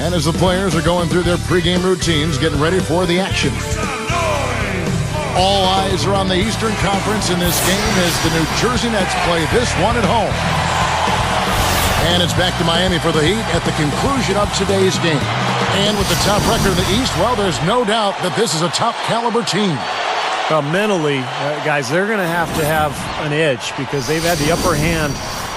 And as the players are going through their pregame routines, getting ready for the action. All eyes are on the Eastern Conference in this game as the New Jersey Nets play this one at home. And it's back to Miami for the Heat at the conclusion of today's game. And with the top record in the East, well, there's no doubt that this is a top-caliber team. Mentally, guys, they're going to have an edge because they've had the upper hand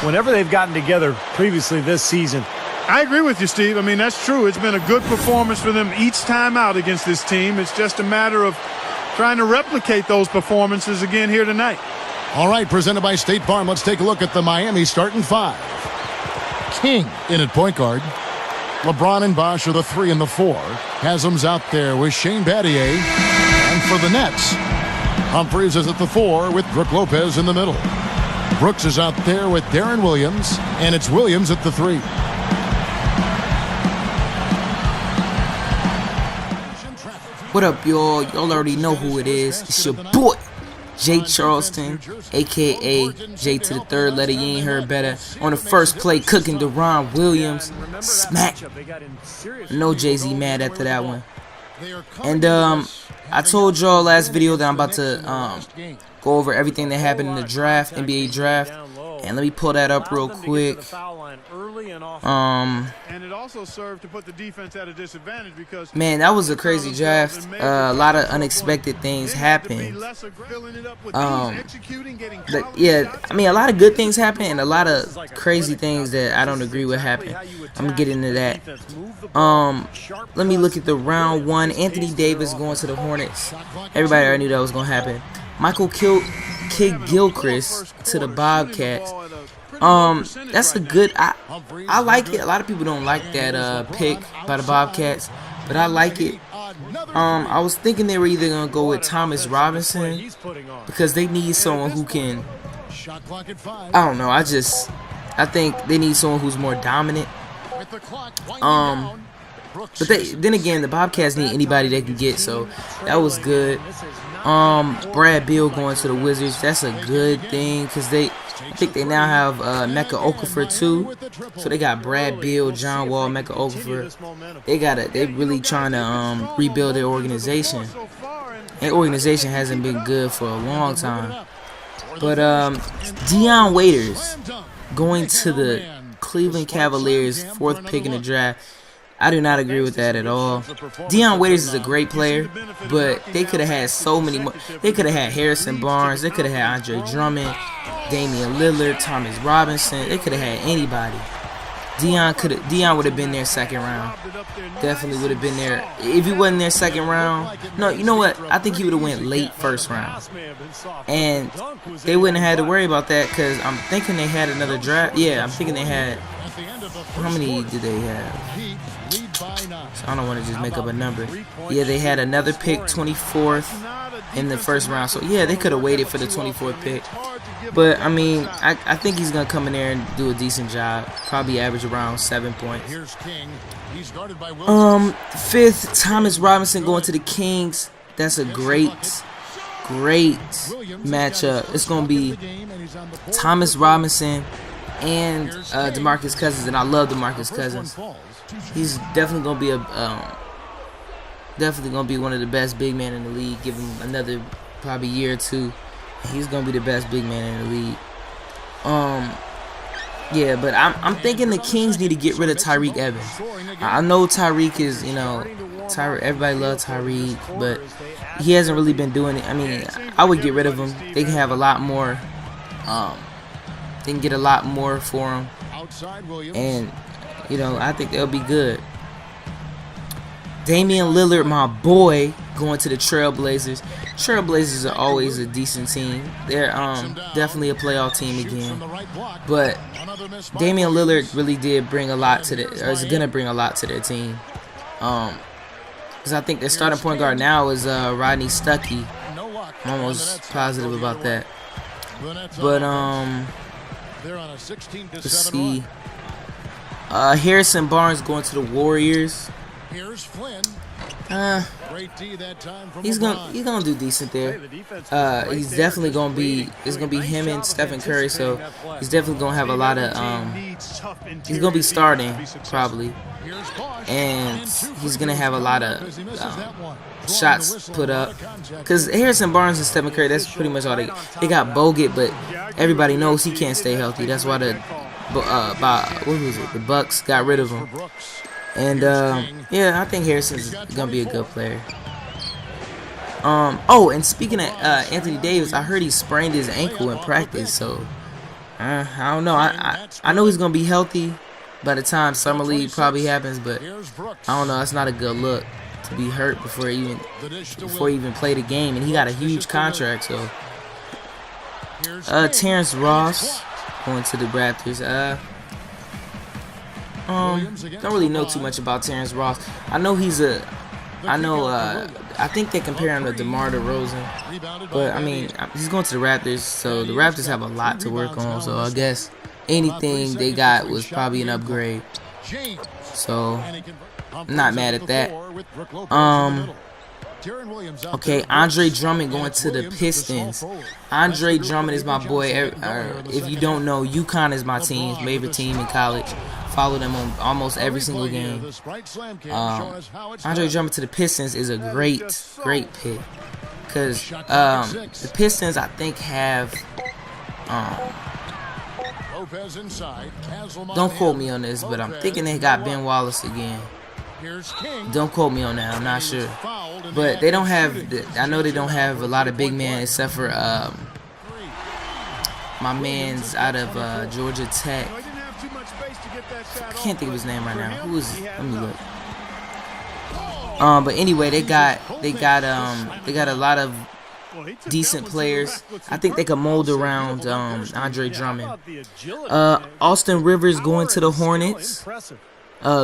whenever they've gotten together previously this season. I agree with you, Steve. I mean, that's true. It's been a good performance for them each time out against this team. It's just a matter of trying to replicate those performances again here tonight. All right, presented by State Farm, let's take a look at the Miami starting five. King in at point guard. LeBron and Bosh are the 3 and the 4. Haslam's out there with Shane Battier. And for the Nets, Humphries is at the 4 with Brook Lopez in the middle. Brooks is out there with Darren Williams, and it's Williams at the 3. What up, y'all? Y'all already know who it is. It's your boy, Jay Charleston, a.k.a. J to the third letter. You ain't heard better. On the first play, cooking Deron Williams. Smack. No Jay-Z mad after that one. And I told y'all last video that I'm about to go over everything that happened in the draft, NBA draft. And let me pull that up real quick. Man, that was a crazy draft. A lot of unexpected things happened. Yeah, I mean, a lot of good things happened and a lot of crazy things that I don't agree with happened. I'm gonna get into that. Let me look at the round 1. Anthony Davis going to the Hornets. Everybody already knew that was gonna happen. Michael Kidd-Gilchrist to the Bobcats. That's a good. I like it. A lot of people don't like that pick by the Bobcats, but I like it. I was thinking they were either gonna go with Thomas Robinson because they need someone who can. I don't know. I think they need someone who's more dominant. But then again, the Bobcats need anybody they can get, so that was good. Brad Beal going to the Wizards. That's a good thing because I think they now have Mecca Okafor too. So they got Brad Beal, John Wall, Mecca Okafor. They really trying to rebuild their organization. Their organization hasn't been good for a long time. But Dion Waiters going to the Cleveland Cavaliers, 4th pick in the draft. I do not agree with that at all. Dion Waiters is a great player, but they could have had so many more. They could have had Harrison Barnes. They could have had Andre Drummond, Damian Lillard, Thomas Robinson. They could have had anybody. Dion would have been there second round. Definitely would have been there. If he wasn't there second round, no, you know what? I think he would have went late first round. And they wouldn't have had to worry about that because I'm thinking they had another draft. Yeah, I'm thinking they had. How many did they have? So I don't want to just make up a number. Yeah, they had another pick, 24th in the first round. So yeah, they could have waited for the 24th pick. But I mean, I think he's gonna come in there and do a decent job. Probably average around 7 points. 5th, Thomas Robinson going to the Kings. That's a great matchup. It's gonna be Thomas Robinson and DeMarcus Cousins, and I love DeMarcus Cousins. He's definitely gonna be one of the best big men in the league. Give him another probably year or two, he's gonna be the best big man in the league. Yeah, but I'm thinking the Kings need to get rid of Tyreke Evans. I know Tyreke is, everybody loves Tyreke, but he hasn't really been doing it. I mean, I would get rid of him. They can have a lot more. They can get a lot more for him, and I think they'll be good. Damian Lillard, my boy, going to the Trailblazers. Trailblazers are always a decent team. They're definitely a playoff team again. But Damian Lillard really did bring a lot to is gonna bring a lot to their team. Because I think their starting point guard now is Rodney Stuckey. I'm almost positive about that. But let's see. Harrison Barnes going to the Warriors. He's gonna do decent there. He's definitely gonna be. It's gonna be him and Stephen Curry, so he's definitely gonna have a lot of. He's gonna be starting probably, and he's gonna have a lot of shots put up. Cause Harrison Barnes and Stephen Curry, that's pretty much all they got. Bogut, but everybody knows he can't stay healthy. That's why the Bucks got rid of him. And yeah, I think Harrison's gonna be a good player. Oh, and speaking of Anthony Davis, I heard he sprained his ankle in practice, so I don't know. I know he's gonna be healthy by the time Summer League probably happens, but I don't know. That's not a good look to be hurt before he even played a game, and he got a huge contract. So Terrence Ross going to the Raptors. Don't really know too much about Terrence Ross. I know I think they compare him to DeMar DeRozan, but I mean, he's going to the Raptors, so the Raptors have a lot to work on. So I guess anything they got was probably an upgrade. So I'm not mad at that. Okay, Andre Drummond going to the Pistons. Andre Drummond is my boy. If you don't know, UConn is my team, favorite team in college. Follow them on almost every single game. Andre Drummond to the Pistons is a great pick, because the Pistons, I think, have don't quote me on this, but I'm thinking they got Ben Wallace again. Don't quote me on that, I'm not sure. But they don't have, I know they don't have a lot of big men except for my man's out of Georgia Tech. I can't think of his name right now. Who is? Let me look. But anyway, they got a lot of decent players. I think they could mold around Andre Drummond. Austin Rivers going to the Hornets.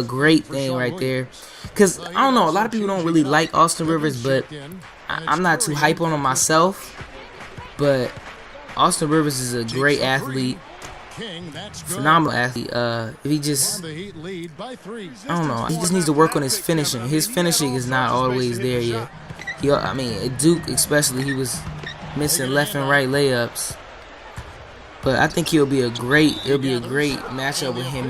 Great thing right there. Cause I don't know, a lot of people don't really like Austin Rivers, but I'm not too hype on him myself. But Austin Rivers is a great athlete. Phenomenal athlete. If he just, I don't know, he just needs to work on his finishing. His finishing is not always there yet. I mean, at Duke especially, he was missing left and right layups. But I think it'll be a great matchup with him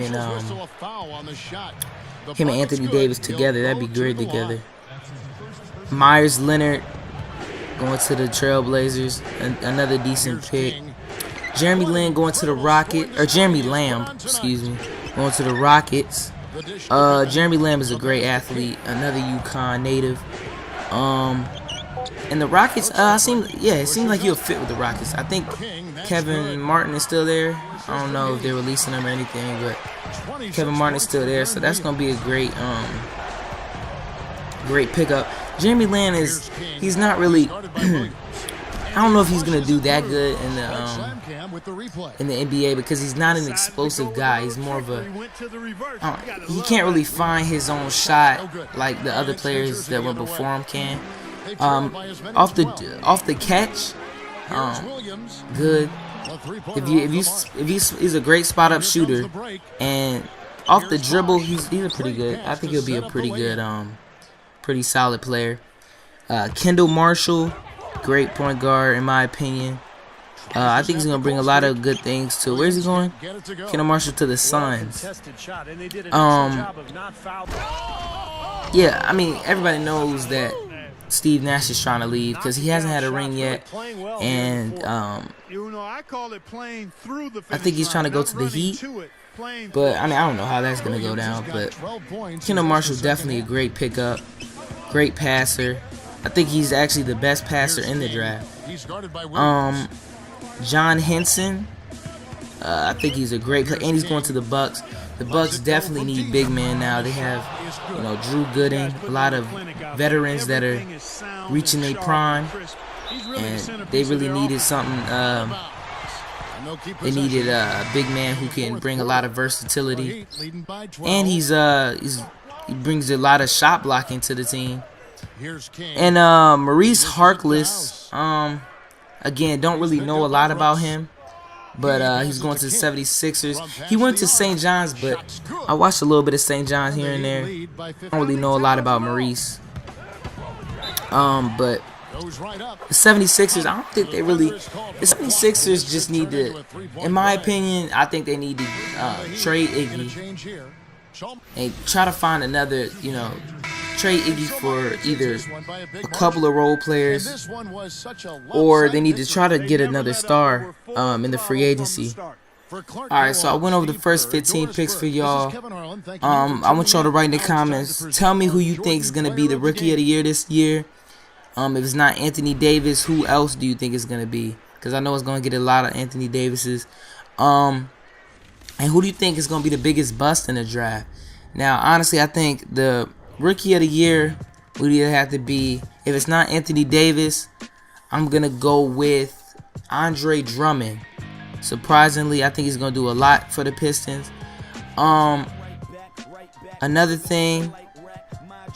and Anthony Davis together. That'd be great together. Meyers, Leonard going to the Trailblazers, another decent pick. Jeremy Lamb going to the Rockets, going to the Rockets. Jeremy Lamb is a great athlete, another UConn native. And the Rockets, it seems like he'll fit with the Rockets. I think Kevin Martin is still there. I don't know if they're releasing him or anything, but Kevin Martin is still there, so that's gonna be a great pickup. Jeremy Lamb he's not really I don't know if he's gonna do that good in the NBA, because he's not an explosive guy. He's more of a he can't really find his own shot like the other players that went before him can. Off the catch, good. If he's a great spot up shooter, and off the dribble, he's a pretty good. I think he'll be a pretty good, pretty solid player. Kendall Marshall, great point guard in my opinion. I think he's gonna bring a lot of good things to. Where's he going? Kendall Marshall to the Suns. Yeah, I mean, everybody knows that Steve Nash is trying to leave because he hasn't had a ring yet, and I think he's trying to go to the Heat. But I mean, I don't know how that's gonna go down. But Kendall Marshall's definitely a great pickup, great passer. I think he's actually the best passer in the draft. John Henson, I think he's a great player, and he's going to the Bucks. The Bucks definitely need big men now. They have, Drew Gooden, a lot of veterans that are reaching their prime, and they really needed something. They needed a big man who can bring a lot of versatility, and he brings a lot of shot blocking to the team. And Maurice Harkless, again, don't really know a lot about him, but he's going to the 76ers. He went to St. John's, but I watched a little bit of St. John's here and there. I don't really know a lot about Maurice. But the 76ers, I don't think they really. The 76ers just need to, in my opinion, I think they need to trade Iggy and try to find another, trade Iggy for either a couple of role players, or they need to try to get another star in the free agency. Alright, so I went over the first 15 picks for y'all. I want y'all to write in the comments. Tell me who you think is going to be the Rookie of the Year this year. If it's not Anthony Davis, who else do you think it's going to be? Because I know it's going to get a lot of Anthony Davises. And who do you think is going to be the biggest bust in the draft? Now, honestly, I think the Rookie of the Year would either have to be, if it's not Anthony Davis, I'm going to go with Andre Drummond. Surprisingly, I think he's going to do a lot for the Pistons. Another thing,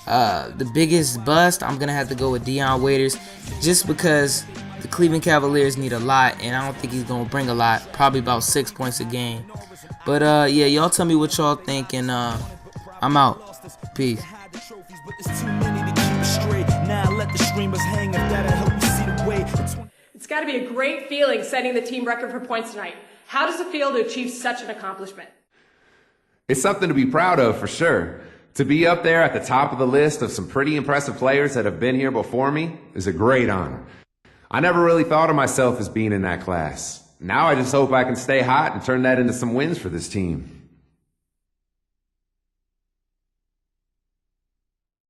the biggest bust, I'm going to have to go with Dion Waiters, just because the Cleveland Cavaliers need a lot, and I don't think he's going to bring a lot, probably about 6 points a game. But, yeah, y'all tell me what y'all think, and I'm out. Peace. It's got to be a great feeling setting the team record for points tonight. How does it feel to achieve such an accomplishment? It's something to be proud of for sure. To be up there at the top of the list of some pretty impressive players that have been here before me is a great honor. I never really thought of myself as being in that class. Now I just hope I can stay hot and turn that into some wins for this team.